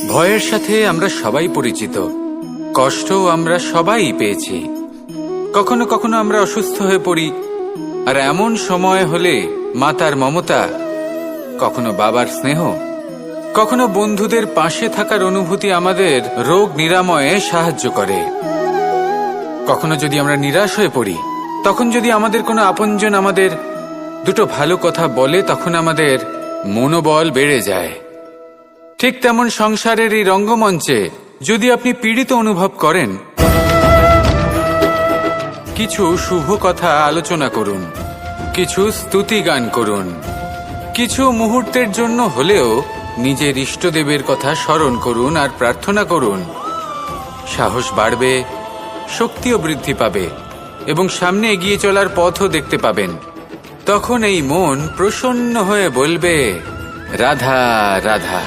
ভয়ের সাথে আমরা সবাই পরিচিত, কষ্টও আমরা সবাই পেয়েছি। কখনো কখনো আমরা অসুস্থ হয়ে পড়ি, আর এমন সময় হলে মাতার মমতা, কখনো বাবার স্নেহ, কখনো বন্ধুদের পাশে থাকার অনুভূতি আমাদের রোগ নিরাময়ে সাহায্য করে। কখনো যদি আমরা নিরাশ হয়ে পড়ি, তখন যদি আমাদের কোনো আপনজন আমাদের দুটো ভালো কথা বলে, তখন আমাদের মনোবল বেড়ে যায়। ঠিক তেমন সংসারের এই রঙ্গমঞ্চে যদি আপনি পীড়িত অনুভব করেন, কিছু শুভ কথা আলোচনা করুন, কিছু স্তুতি গান করুন, কিছু মুহূর্তের জন্য হলেও নিজের ইষ্টদেবের কথা স্মরণ করুন আর প্রার্থনা করুন। সাহস বাড়বে, শক্তিও বৃদ্ধি পাবে এবং সামনে এগিয়ে চলার পথও দেখতে পাবেন। তখন এই মন প্রসন্ন হয়ে বলবে, রাধা রাধা।